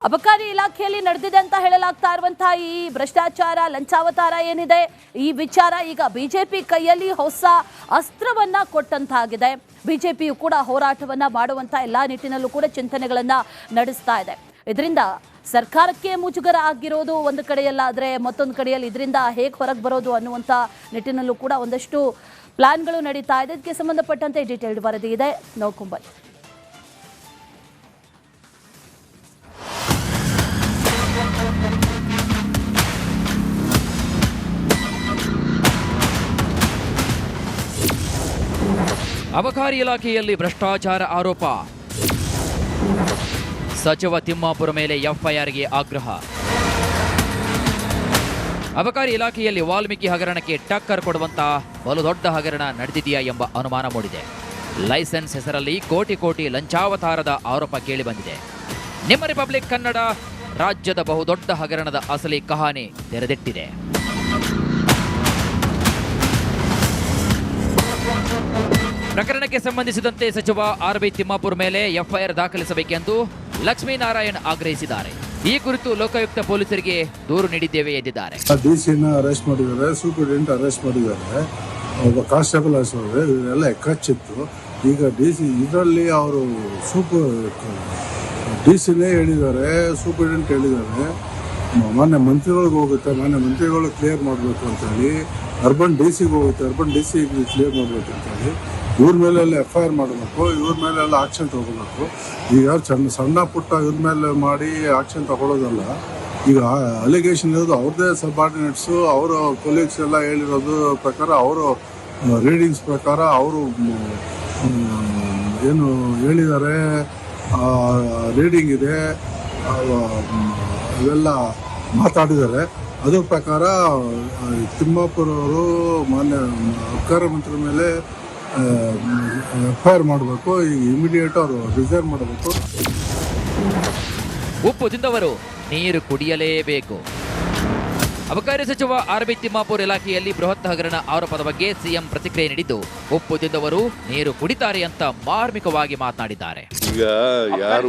ಅಬಕಾರಿ ಇಲಾಖೆಯಲ್ಲಿ ನಡೆದಿದೆ ಅಂತ ಹೇಳಲಾಗ್ತಾ ಇರುವಂತಹ ಈ ಭ್ರಷ್ಟಾಚಾರ ಲಂಚಾವತಾರ ಏನಿದೆ ಈ ವಿಚಾರ ಈಗ ಬಿಜೆಪಿ ಕೈಯಲ್ಲಿ ಹೊಸ ಅಸ್ತ್ರವನ್ನ ಕೊಟ್ಟಂತಾಗಿದೆ. ಬಿಜೆಪಿಯು ಕೂಡ ಹೋರಾಟವನ್ನ ಮಾಡುವಂತ ಎಲ್ಲಾ ನಿಟ್ಟಿನಲ್ಲೂ ಕೂಡ ಚಿಂತನೆಗಳನ್ನ ನಡೆಸ್ತಾ ಇದೆ. ಇದರಿಂದ ಸರ್ಕಾರಕ್ಕೆ ಮುಜುಗರ ಆಗಿರೋದು ಒಂದು ಕಡೆಯಲ್ಲಾದ್ರೆ ಮತ್ತೊಂದು ಕಡೆಯಲ್ಲಿ ಇದರಿಂದ ಹೇಗೆ ಹೊರಗೆ ಬರೋದು ಅನ್ನುವಂತ ನಿಟ್ಟಿನಲ್ಲೂ ಕೂಡ ಒಂದಷ್ಟು ಪ್ಲಾನ್ಗಳು ನಡೀತಾ ಇದೆ. ಇದಕ್ಕೆ ಸಂಬಂಧಪಟ್ಟಂತೆ ಡೀಟೇಲ್ಡ್ ವರದಿ ಇದೆ, ನೋಡ್ಕೊಂಬನ್ನಿ. ಅಬಕಾರಿ ಇಲಾಖೆಯಲ್ಲಿ ಭ್ರಷ್ಟಾಚಾರ ಆರೋಪ, ಸಚಿವ ತಿಮ್ಮಾಪುರ ಮೇಲೆ ಎಫ್ಐಆರ್ಗೆ ಆಗ್ರಹ. ಅಬಕಾರಿ ಇಲಾಖೆಯಲ್ಲಿ ವಾಲ್ಮೀಕಿ ಹಗರಣಕ್ಕೆ ಟಕ್ಕರ್ ಕೊಡುವಂತಹ ಬಲು ದೊಡ್ಡ ಹಗರಣ ನಡೆದಿದೆಯಾ ಎಂಬ ಅನುಮಾನ ಮೂಡಿದೆ. ಲೈಸೆನ್ಸ್ ಹೆಸರಲ್ಲಿ ಕೋಟಿ ಕೋಟಿ ಲಂಚಾವತಾರದ ಆರೋಪ ಕೇಳಿಬಂದಿದೆ. ನಿಮ್ಮ ರಿಪಬ್ಲಿಕ್ ಕನ್ನಡ ರಾಜ್ಯದ ಬಹುದೊಡ್ಡ ಹಗರಣದ ಅಸಲಿ ಕಹಾನಿ ತೆರೆದಿಟ್ಟಿದೆ. ಪ್ರಕರಣಕ್ಕೆ ಸಂಬಂಧಿಸಿದಂತೆ ಸಚಿವ ಆರ್.ಬಿ. ತಿಮ್ಮಾಪುರ ಮೇಲೆ ಎಫ್ಐಆರ್ ದಾಖಲಿಸಬೇಕೆಂದು ಲಕ್ಷ್ಮೀನಾರಾಯಣ್ ಆಗ್ರಹಿಸಿದ್ದಾರೆ. ಈ ಕುರಿತು ಲೋಕಾಯುಕ್ತ ಪೊಲೀಸರಿಗೆ ದೂರು ನೀಡಿದ್ದೇವೆ ಎಂದಿದ್ದಾರೆ. ಡಿಸಿನ ಅರೆಸ್ಟ್ ಮಾಡಿದ್ದಾರೆ, ಸೂಪರಿಂಟೆಂಡೆಂಟ್ ಅರೆಸ್ಟ್ ಮಾಡಿದ್ದಾರೆ, ಒಬ್ಬ ಕಾನ್ಸ್ಟೇಬಲ್ ಅರೆಸ್ಟ್ ಮಾಡಿದ್ದಾರೆ. ಇವರೆಲ್ಲ ಎಕ್ಕಚ್ಚಿತ್ತು. ಈಗ ಡಿಸಿ ಇದರಲ್ಲಿ ಅವರು ಡಿಸಿನೇ ಹೇಳಿದ್ದಾರೆ, ಸೂಪರಿಂಟೆಂಡೆಂಟ್ ಹೇಳಿದ್ದಾರೆ, ಮಾನ್ಯ ಮಂತ್ರಿಗಳಿಗೆ ಹೋಗುತ್ತೆ, ಮಾನ್ಯ ಮಂತ್ರಿಗಳು ಕ್ಲಿಯರ್ ಮಾಡಬೇಕು ಅಂತೇಳಿ, ಅರ್ಬನ್ ಡಿಸಿಗೆ ಹೋಗುತ್ತೆ, ಅರ್ಬನ್ ಡಿಸಿ ಕ್ಲಿಯರ್ ಮಾಡಬೇಕು ಅಂತೇಳಿ ಇವ್ರ ಮೇಲೆಲ್ಲ ಎಫ್ಐಆರ್ ಮಾಡಬೇಕು, ಇವ್ರ ಮೇಲೆಲ್ಲ ಆಕ್ಷನ್ ತಗೋಬೇಕು. ಈಗ ಸಣ್ಣ ಪುಟ್ಟ ಇವ್ರ ಮೇಲೆ ಮಾಡಿ ಆಕ್ಷನ್ ತಗೊಳ್ಳೋದಲ್ಲ. ಈಗ ಅಲಿಗೇಷನ್ ಇರೋದು ಅವ್ರದ್ದೇ ಸಬಾರ್ಡಿನೇಟ್ಸು, ಅವರ ಕೊಲೀಗ್ಸ್ ಎಲ್ಲ ಹೇಳಿರೋದು ಪ್ರಕಾರ, ಅವರು ರೀಡಿಂಗ್ಸ್ ಪ್ರಕಾರ ಅವರು ಏನು ಹೇಳಿದ್ದಾರೆ, ರೀಡಿಂಗ್ ಇದೆ, ಇವೆಲ್ಲ ಮಾತಾಡಿದ್ದಾರೆ. ಅದ್ರ ಪ್ರಕಾರ ತಿಮ್ಮಾಪುರ ಅವರು ಮಾನ್ಯ ಅಬಕಾರಿ ಮಂತ್ರಿ ಮೇಲೆ ಎಫ್ಐಆರ್ ಮಾಡಬೇಕು. ಈಗ ಇಮಿಡಿಯೇಟ್ ಅವರು ರಿಸೈನ್ ಮಾಡಬೇಕು. ಉಪ್ಪು ತಿಂದವರು ನೀರು ಕುಡಿಯಲೇಬೇಕು. ಅಬಕಾರಿ ಸಚಿವ ಆರ್.ಬಿ. ತಿಮ್ಮಾಪುರ ಇಲಾಖೆಯಲ್ಲಿ ಬೃಹತ್ ಹಗರಣ ಆರೋಪದ ಬಗ್ಗೆ ಸಿಎಂ ಪ್ರತಿಕ್ರಿಯೆ ನೀಡಿದ್ದು, ಉಪ್ಪು ತಿಂದವರು ನೀರು ಕುಡಿತಾರೆ ಅಂತ ಮಾರ್ಮಿಕವಾಗಿ ಮಾತನಾಡಿದ್ದಾರೆ. ಈಗ ಯಾರು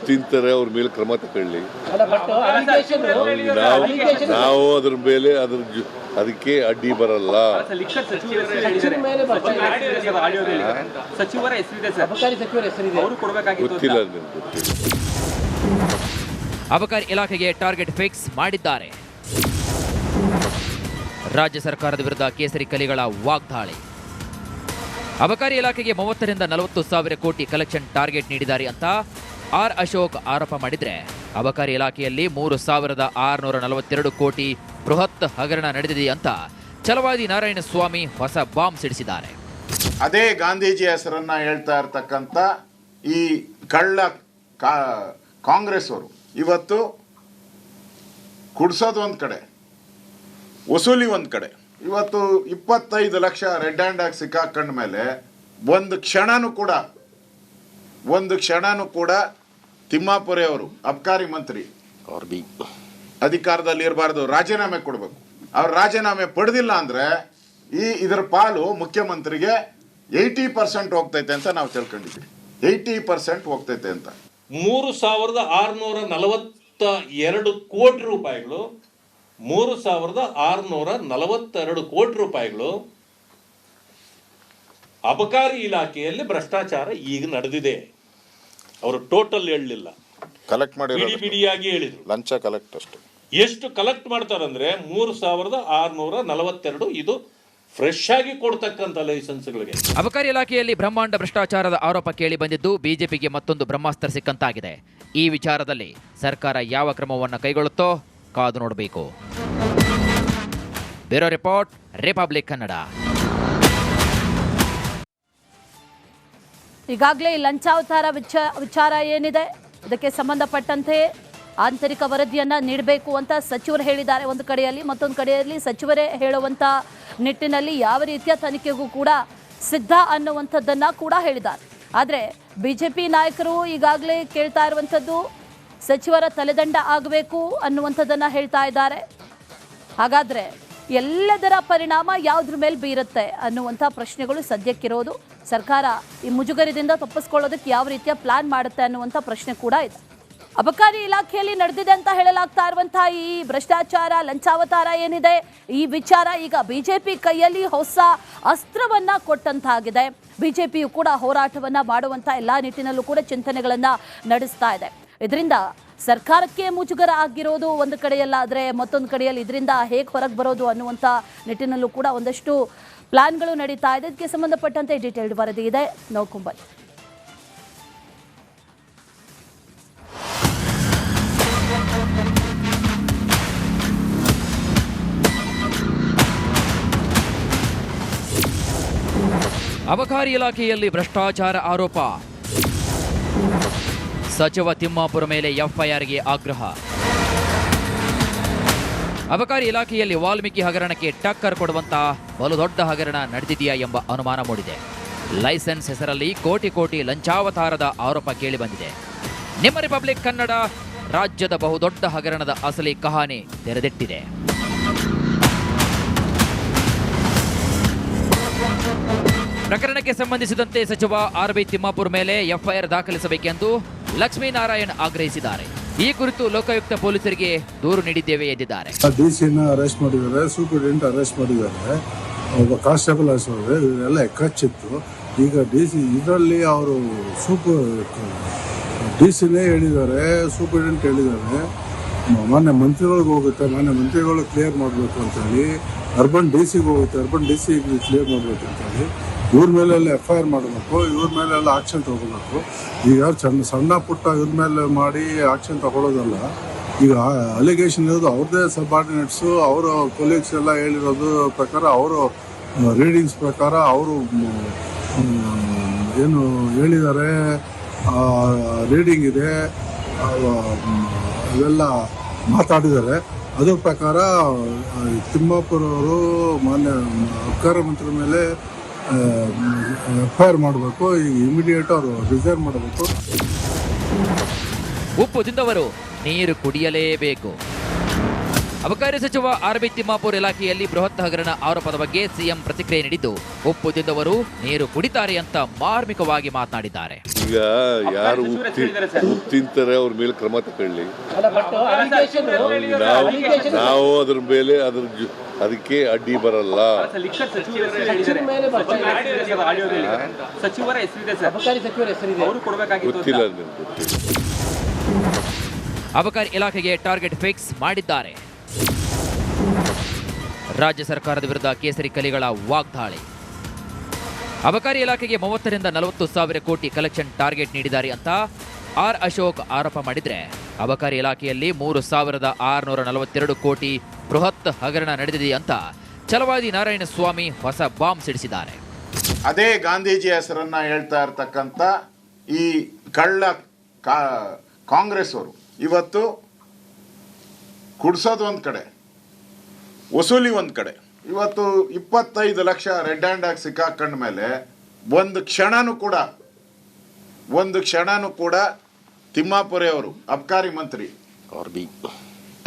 ತಿಂತಾರೆ ಅವ್ರ ಮೇಲೆ ಕ್ರಮ ತಗೊಳ್ಳಿ. ನಾವು ಅದ್ರ ಮೇಲೆ ಅದಕ್ಕೆ ಅಡ್ಡಿ ಬರಲ್ಲ. ಗೊತ್ತಿಲ್ಲ. ಅಬಕಾರಿ ಇಲಾಖೆಗೆ ಟಾರ್ಗೆಟ್ ಫಿಕ್ಸ್ ಮಾಡಿದ್ದಾರೆ. ರಾಜ್ಯ ಸರ್ಕಾರದ ವಿರುದ್ಧ ಕೇಸರಿ ಕಲಿಗಳ ವಾಗ್ದಾಳಿ. ಅಬಕಾರಿ ಇಲಾಖೆಗೆ 30 ರಿಂದ 40 ಸಾವಿರ ಕೋಟಿ ಕಲೆಕ್ಷನ್ ಟಾರ್ಗೆಟ್ ನೀಡಿದ್ದಾರೆ ಅಂತ ಆರ್ ಅಶೋಕ್ ಆರೋಪ ಮಾಡಿದ್ರೆ, ಅಬಕಾರಿ ಇಲಾಖೆಯಲ್ಲಿ 3642 ಕೋಟಿ ಬೃಹತ್ ಹಗರಣ ನಡೆದಿದೆ ಅಂತ ಛಲವಾದಿ ನಾರಾಯಣಸ್ವಾಮಿ ಹೊಸ ಬಾಂಬ್ ಸಿಡಿಸಿದ್ದಾರೆ. ಅದೇ ಗಾಂಧೀಜಿ ಹೆಸರನ್ನ ಹೇಳ್ತಾ ಇರ್ತಕ್ಕಂಥ ಈ ಕಳ್ಳ ಕಾಂಗ್ರೆಸ್ ಅವರು ಇವತ್ತು ಕುಡ್ಸೋದು ಒಂದು ಕಡೆ, ವಸೂಲಿ ಒಂದು ಕಡೆ. ಇವತ್ತು 25 ಲಕ್ಷ ರೆಡ್ ಹ್ಯಾಂಡ್ ಆಗಿ ಸಿಕ್ಕಾಕೊಂಡ ಮೇಲೆ ಒಂದು ಕ್ಷಣನೂ ಕೂಡ ತಿಮ್ಮಾಪುರೆ ಅವರು ಅಬಕಾರಿ ಮಂತ್ರಿ ಅಧಿಕಾರದಲ್ಲಿ ಇರಬಾರ್ದು, ರಾಜೀನಾಮೆ ಕೊಡಬೇಕು. ಅವ್ರು ರಾಜೀನಾಮೆ ಪಡೆದಿಲ್ಲ ಅಂದ್ರೆ ಇದರ ಪಾಲು ಮುಖ್ಯಮಂತ್ರಿಗೆ 80% ಹೋಗ್ತೈತೆ ಅಂತ ನಾವು ತಿಳ್ಕೊಂಡಿದ್ವಿ. 80% ಹೋಗ್ತೈತೆ ಅಂತ. 3642 ಕೋಟಿ ರೂಪಾಯಿಗಳು 3642 ಕೋಟಿ ರೂಪಾಯಿಗಳು ಅಬಕಾರಿ ಇಲಾಖೆಯಲ್ಲಿ ಭ್ರಷ್ಟಾಚಾರ ಈಗ ನಡೆದಿದೆ. ಅವರು ಟೋಟಲ್ ಹೇಳಲಿಲ್ಲ, ಕಲೆಕ್ಟ್ ಮಾಡಿ ಬಿಡಿಯಾಗಿ ಹೇಳಿದ್ರು. ಲಂಚ ಕಲೆಕ್ಟ್ ಅಷ್ಟೇ. ಎಷ್ಟು ಕಲೆಕ್ಟ್ ಮಾಡ್ತಾರಂದ್ರೆ 3642 ಇದು ಫ್ರೆಶ್ ಆಗಿ ಕೊಡ್ತಕ್ಕಂಥ ಲೈಸೆನ್ಸ್ಗಳಿಗೆ. ಅಬಕಾರಿ ಇಲಾಖೆಯಲ್ಲಿ ಬ್ರಹ್ಮಾಂಡ ಭ್ರಷ್ಟಾಚಾರದ ಆರೋಪ ಕೇಳಿ ಬಂದಿದ್ದು ಬಿಜೆಪಿಗೆ ಮತ್ತೊಂದು ಬ್ರಹ್ಮಾಸ್ತ್ರ ಸಿಕ್ಕಂತಾಗಿದೆ. ಈ ವಿಚಾರದಲ್ಲಿ ಸರ್ಕಾರ ಯಾವ ಕ್ರಮವನ್ನು ಕೈಗೊಳ್ಳುತ್ತೋ ಕಾದು ನೋಡಬೇಕು. Bureau report, republic Kannada. ಈಗಾಗಲೇ ಲಂಚಾವತಾರ ವಿಚಾರ ಏನಿದೆ ಇದಕ್ಕೆ ಸಂಬಂಧಪಟ್ಟಂತೆ ಆಂತರಿಕ ವರದಿಯನ್ನ ನೀಡಬೇಕು ಅಂತ ಸಚಿವರು ಹೇಳಿದ್ದಾರೆ ಒಂದು ಕಡೆಯಲ್ಲಿ, ಮತ್ತೊಂದು ಕಡೆಯಲ್ಲಿ ಸಚಿವರೇ ಹೇಳುವಂತ ನಿಟ್ಟಿನಲ್ಲಿ ಯಾವ ರೀತಿಯ ತನಿಖೆಗೂ ಕೂಡ ಸಿದ್ಧ ಅನ್ನುವಂಥದ್ದನ್ನ ಕೂಡ ಹೇಳಿದ್ದಾರೆ. ಆದರೆ ಬಿಜೆಪಿ ನಾಯಕರು ಈಗಾಗಲೇ ಕೇಳ್ತಾ ಇರುವಂಥದ್ದು ಸಚಿವರ ತಲೆದಂಡ ಆಗಬೇಕು ಅನ್ನುವಂಥದ್ದನ್ನ ಹೇಳ್ತಾ ಇದ್ದಾರೆ. ಹಾಗಾದ್ರೆ ಎಲ್ಲದರ ಪರಿಣಾಮ ಯಾವುದ್ರ ಮೇಲೆ ಬೀರುತ್ತೆ ಅನ್ನುವಂಥ ಪ್ರಶ್ನೆಗಳು ಸದ್ಯಕ್ಕಿರೋದು. ಸರ್ಕಾರ ಈ ಮುಜುಗರದಿಂದ ತಪ್ಪಿಸ್ಕೊಳ್ಳೋದಕ್ಕೆ ಯಾವ ರೀತಿಯ ಪ್ಲಾನ್ ಮಾಡುತ್ತೆ ಅನ್ನುವಂಥ ಪ್ರಶ್ನೆ ಕೂಡ ಇದೆ. ಅಬಕಾರಿ ಇಲಾಖೆಯಲ್ಲಿ ನಡೆದಿದೆ ಅಂತ ಹೇಳಲಾಗ್ತಾ ಇರುವಂತಹ ಈ ಭ್ರಷ್ಟಾಚಾರ ಲಂಚಾವತಾರ ಏನಿದೆ, ಈ ವಿಚಾರ ಈಗ ಬಿಜೆಪಿ ಕೈಯಲ್ಲಿ ಹೊಸ ಅಸ್ತ್ರವನ್ನ ಕೊಟ್ಟಂತಾಗಿದೆ. ಬಿಜೆಪಿಯು ಕೂಡ ಹೋರಾಟವನ್ನ ಮಾಡುವಂತ ಎಲ್ಲಾ ನಿಟ್ಟಿನಲ್ಲೂ ಕೂಡ ಚಿಂತನೆಗಳನ್ನ ನಡೆಸ್ತಾ ಇದೆ. ಇದರಿಂದ ಸರ್ಕಾರಕ್ಕೆ ಮುಜುಗರ ಆಗಿರೋದು ಒಂದು ಕಡೆಯಲ್ಲಾದ್ರೆ, ಮತ್ತೊಂದು ಕಡೆಯಲ್ಲಿ ಇದರಿಂದ ಹೇಗೆ ಹೊರಗೆ ಬರೋದು ಅನ್ನುವಂಥ ನಿಟ್ಟಿನಲ್ಲೂ ಕೂಡ ಒಂದಷ್ಟು ಪ್ಲಾನ್ಗಳು ನಡೀತಾ ಇದೆ. ಇದಕ್ಕೆ ಸಂಬಂಧಪಟ್ಟಂತೆ ಡೀಟೇಲ್ಡ್ ವರದಿ ಇದೆ, ನೋಡ್ಕೊಂಬನ್ನಿ. ಅಬಕಾರಿ ಇಲಾಖೆಯಲ್ಲಿ ಭ್ರಷ್ಟಾಚಾರ ಆರೋಪ, ಸಚಿವ ತಿಮ್ಮಾಪುರ ಮೇಲೆ ಎಫ್ಐಆರ್ಗೆ ಆಗ್ರಹ. ಅಬಕಾರಿ ಇಲಾಖೆಯಲ್ಲಿ ವಾಲ್ಮೀಕಿ ಹಗರಣಕ್ಕೆ ಟಕ್ಕರ್ ಕೊಡುವಂತ ಬಲು ದೊಡ್ಡ ಹಗರಣ ನಡೆದಿದೆಯಾ ಎಂಬ ಅನುಮಾನ ಮೂಡಿದೆ. ಲೈಸೆನ್ಸ್ ಹೆಸರಲ್ಲಿ ಕೋಟಿ ಕೋಟಿ ಲಂಚಾವತಾರದ ಆರೋಪ ಕೇಳಿಬಂದಿದೆ. ನಿಮ್ಮ ರಿಪಬ್ಲಿಕ್ ಕನ್ನಡ ರಾಜ್ಯದ ಬಹುದೊಡ್ಡ ಹಗರಣದ ಅಸಲಿ ಕಹಾನಿ ತೆರೆದಿಟ್ಟಿದೆ. ಪ್ರಕರಣಕ್ಕೆ ಸಂಬಂಧಿಸಿದಂತೆ ಸಚಿವ ಆರ್.ಬಿ. ತಿಮ್ಮಾಪುರ್ ಮೇಲೆ ಎಫ್ಐಆರ್ ದಾಖಲಿಸಬೇಕೆಂದು ಲಕ್ಷ್ಮೀನಾರಾಯಣ್ ಆಗ್ರಹಿಸಿದ್ದಾರೆ. ಈ ಕುರಿತು ಲೋಕಾಯುಕ್ತ ಪೊಲೀಸರಿಗೆ ದೂರು ನೀಡಿದ್ದೇವೆ ಎಂದಿದ್ದಾರೆ. ಡಿಸಿನ ಅರೆಸ್ಟ್ ಮಾಡಿದ್ದಾರೆ, ಸೂಪರಿಂಟೆಂಡೆಂಟ್ ಅರೆಸ್ಟ್ ಮಾಡಿದ್ದಾರೆ, ಒಬ್ಬ ಕಾನ್ಸ್ಟೇಬಲ್ ಅರೆಸ್ಟ್ ಮಾಡಿದ್ದಾರೆ. ಇವರೆಲ್ಲ ಎಕ್ಕಚ್ಚಿತ್ತು. ಈಗ ಡಿಸಿ ಇದರಲ್ಲಿ ಅವರು ಡಿಸಿನೇ ಹೇಳಿದ್ದಾರೆ, ಸೂಪರಿಂಟೆಂಡೆಂಟ್ ಹೇಳಿದ್ದಾರೆ, ಮಾನ್ಯ ಮಂತ್ರಿಗಳಿಗೆ ಹೋಗುತ್ತೆ, ಮಾನ್ಯ ಮಂತ್ರಿಗಳು ಕ್ಲಿಯರ್ ಮಾಡಬೇಕು ಅಂತೇಳಿ, ಅರ್ಬನ್ ಡಿಸಿಗೆ ಹೋಗುತ್ತೆ, ಅರ್ಬನ್ ಡಿಸಿಗೆ ಕ್ಲಿಯರ್ ಮಾಡಬೇಕು ಅಂತೇಳಿ ಇವ್ರ ಮೇಲೆಲ್ಲ ಎಫ್ಐಆರ್ ಮಾಡಬೇಕು, ಇವ್ರ ಮೇಲೆಲ್ಲ ಆಕ್ಷನ್ ತಗೋಬೇಕು. ಈಗ ಸಣ್ಣ ಪುಟ್ಟ ಇವ್ರ ಮೇಲೆ ಮಾಡಿ ಆಕ್ಷನ್ ತಗೊಳ್ಳೋದಲ್ಲ. ಈಗ ಅಲಿಗೇಷನ್ ಇರೋದು ಅವ್ರದ್ದೇ ಸಬಾರ್ಡಿನೇಟ್ಸು, ಅವರು ಕೊಲೀಗ್ಸ್ ಎಲ್ಲ ಹೇಳಿರೋದು ಪ್ರಕಾರ, ಅವರು ರೀಡಿಂಗ್ಸ್ ಪ್ರಕಾರ ಅವರು ಏನು ಹೇಳಿದ್ದಾರೆ, ರೀಡಿಂಗ್ ಇದೆ, ಇವೆಲ್ಲ ಮಾತಾಡಿದ್ದಾರೆ. ಅದ್ರ ಪ್ರಕಾರ ತಿಮ್ಮಾಪುರ ಅವರು ಮಾನ್ಯ ಅಬಕಾರಿ ಮಂತ್ರಿ ಮೇಲೆ ಎಫ್ಐಆರ್ ಮಾಡಬೇಕು. ಈಗ ಇಮಿಡಿಯೇಟ್ ಅವರು ರಿಸೈನ್ ಮಾಡಬೇಕು. ಉಪ್ಪು ತಿಂದವರು ನೀರು ಕುಡಿಯಲೇಬೇಕು. ಅಬಕಾರಿ ಸಚಿವ ಆರ್.ಬಿ. ತಿಮ್ಮಾಪುರ್ ಇಲಾಖೆಯಲ್ಲಿ ಬೃಹತ್ ಹಗರಣ ಆರೋಪದ ಬಗ್ಗೆ ಸಿಎಂ ಪ್ರತಿಕ್ರಿಯೆ ನೀಡಿದ್ದು, ಉಪ್ಪು ತಿಂದವರು ನೀರು ಕುಡಿತಾರೆ ಅಂತ ಮಾರ್ಮಿಕವಾಗಿ ಮಾತನಾಡಿದ್ದಾರೆ. ಈಗ ಯಾರು ತಿಂತಾರೆ ಅವ್ರ ಮೇಲೆ ಕ್ರಮ ತಗೊಳ್ಳಿ. ನಾವು ಅದ್ರ ಮೇಲೆ ಅದಕ್ಕೆ ಅಡ್ಡಿ ಬರಲ್ಲ. ಗೊತ್ತಿಲ್ಲ. ಅಬಕಾರಿ ಇಲಾಖೆಗೆ ಟಾರ್ಗೆಟ್ ಫಿಕ್ಸ್ ಮಾಡಿದ್ದಾರೆ. ರಾಜ್ಯ ಸರ್ಕಾರದ ವಿರುದ್ಧ ಕೇಸರಿ ಕಲಿಗಳ ವಾಗ್ದಾಳಿ. ಅಬಕಾರಿ ಇಲಾಖೆಗೆ 30 ರಿಂದ 40 ಸಾವಿರ ಕೋಟಿ ಕಲೆಕ್ಷನ್ ಟಾರ್ಗೆಟ್ ನೀಡಿದ್ದಾರೆ ಅಂತ ಆರ್ ಅಶೋಕ್ ಆರೋಪ ಮಾಡಿದ್ರೆ, ಅಬಕಾರಿ ಇಲಾಖೆಯಲ್ಲಿ 3642 ಕೋಟಿ ಬೃಹತ್ ಹಗರಣ ನಡೆದಿದೆ ಅಂತ ಛಲವಾದಿ ನಾರಾಯಣಸ್ವಾಮಿ ಹೊಸ ಬಾಂಬ್ ಸಿಡಿಸಿದ್ದಾರೆ. ಅದೇ ಗಾಂಧೀಜಿ ಹೆಸರನ್ನ ಹೇಳ್ತಾ ಇರ್ತಕ್ಕಂಥ ಈ ಕಳ್ಳ ಕಾಂಗ್ರೆಸ್ ಅವರು ಇವತ್ತು ಕುಡ್ಸೋದು ಒಂದು ಕಡೆ, ವಸೂಲಿ ಒಂದು ಕಡೆ. ಇವತ್ತು 25 ಲಕ್ಷ ರೆಡ್ ಹ್ಯಾಂಡ್ ಆಗಿ ಸಿಕ್ಕಾಕೊಂಡ ಮೇಲೆ ಒಂದು ಕ್ಷಣನೂ ಕೂಡ ತಿಮ್ಮಾಪುರೆ ಅವರು ಅಬಕಾರಿ ಮಂತ್ರಿ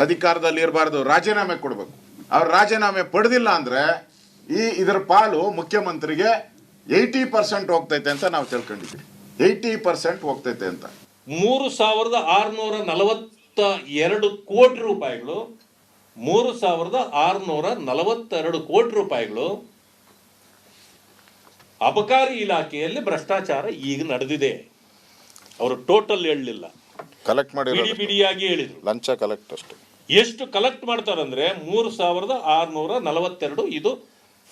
ಅಧಿಕಾರದಲ್ಲಿ ಇರಬಾರ್ದು, ರಾಜೀನಾಮೆ ಕೊಡಬೇಕು. ಅವ್ರು ರಾಜೀನಾಮೆ ಪಡೆದಿಲ್ಲ ಅಂದ್ರೆ ಇದರ ಪಾಲು ಮುಖ್ಯಮಂತ್ರಿಗೆ 80% ಹೋಗ್ತೈತೆ ಅಂತ ನಾವು ತಿಳ್ಕೊಂಡಿದ್ದೀವಿ. 80% ಹೋಗ್ತೈತೆ ಅಂತ. 3642 ಕೋಟಿ ರೂಪಾಯಿಗಳು 3642 ಕೋಟಿ ರೂಪಾಯಿಗಳು ಅಬಕಾರಿ ಇಲಾಖೆಯಲ್ಲಿ ಭ್ರಷ್ಟಾಚಾರ ಈಗ ನಡೆದಿದೆ. ಅವರು ಟೋಟಲ್ ಹೇಳಲಿಲ್ಲ, ಕಲೆಕ್ಟ್ ಮಾಡಿ ಬಿಡಿಯಾಗಿ ಹೇಳಿದ್ರು. ಲಂಚ ಕಲೆಕ್ಟ್ ಅಷ್ಟೇ. ಎಷ್ಟು ಕಲೆಕ್ಟ್ ಮಾಡ್ತಾರಂದ್ರೆ 3642 ಇದು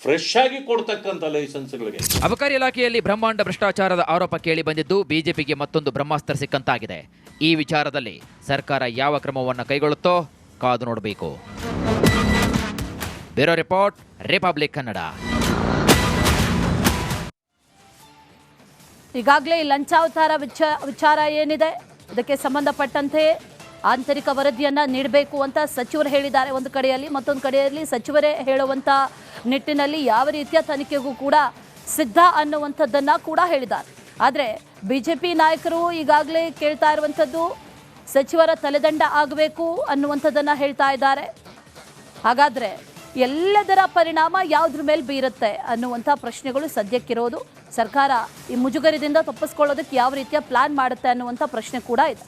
ಫ್ರೆಶ್ ಆಗಿ ಕೊಡ್ತಕ್ಕಂಥ ಲೈಸೆನ್ಸ್ಗಳಿಗೆ. ಅಬಕಾರಿ ಇಲಾಖೆಯಲ್ಲಿ ಬ್ರಹ್ಮಾಂಡ ಭ್ರಷ್ಟಾಚಾರದ ಆರೋಪ ಕೇಳಿ ಬಂದಿದ್ದು ಬಿಜೆಪಿಗೆ ಮತ್ತೊಂದು ಬ್ರಹ್ಮಾಸ್ತ್ರ ಸಿಕ್ಕಂತಾಗಿದೆ. ಈ ವಿಚಾರದಲ್ಲಿ ಸರ್ಕಾರ ಯಾವ ಕ್ರಮವನ್ನು ಕೈಗೊಳ್ಳುತ್ತೋ ಕಾದು ನೋಡಬೇಕು. Bureau report, republic Kannada. ಈಗಾಗಲೇ ಲಂಚಾವತಾರ ವಿಚಾರ ಏನಿದೆ, ಇದಕ್ಕೆ ಸಂಬಂಧಪಟ್ಟಂತೆ ಆಂತರಿಕ ವರದಿಯನ್ನ ನೀಡಬೇಕು ಅಂತ ಸಚಿವರು ಹೇಳಿದ್ದಾರೆ ಒಂದು ಕಡೆಯಲ್ಲಿ, ಮತ್ತೊಂದು ಕಡೆಯಲ್ಲಿ ಸಚಿವರೇ ಹೇಳುವಂತ ನಿಟ್ಟಿನಲ್ಲಿ ಯಾವ ರೀತಿಯ ತನಿಖೆಗೂ ಕೂಡ ಸಿದ್ಧ ಅನ್ನುವಂಥದ್ದನ್ನ ಕೂಡ ಹೇಳಿದ್ದಾರೆ. ಆದರೆ ಬಿಜೆಪಿ ನಾಯಕರು ಈಗಾಗಲೇ ಕೇಳ್ತಾ ಇರುವಂಥದ್ದು ಸಚಿವರ ತಲೆದಂಡ ಆಗಬೇಕು ಅನ್ನುವಂಥದ್ದನ್ನ ಹೇಳ್ತಾ ಇದ್ದಾರೆ. ಹಾಗಾದ್ರೆ ಎಲ್ಲದರ ಪರಿಣಾಮ ಯಾವುದ್ರ ಮೇಲೆ ಬೀರುತ್ತೆ ಅನ್ನುವಂಥ ಪ್ರಶ್ನೆಗಳು ಸದ್ಯಕ್ಕಿರೋದು. ಸರ್ಕಾರ ಈ ಮುಜುಗರದಿಂದ ತಪ್ಪಿಸ್ಕೊಳ್ಳೋದಕ್ಕೆ ಯಾವ ರೀತಿಯ ಪ್ಲಾನ್ ಮಾಡುತ್ತೆ ಅನ್ನುವಂಥ ಪ್ರಶ್ನೆ ಕೂಡ ಇದೆ.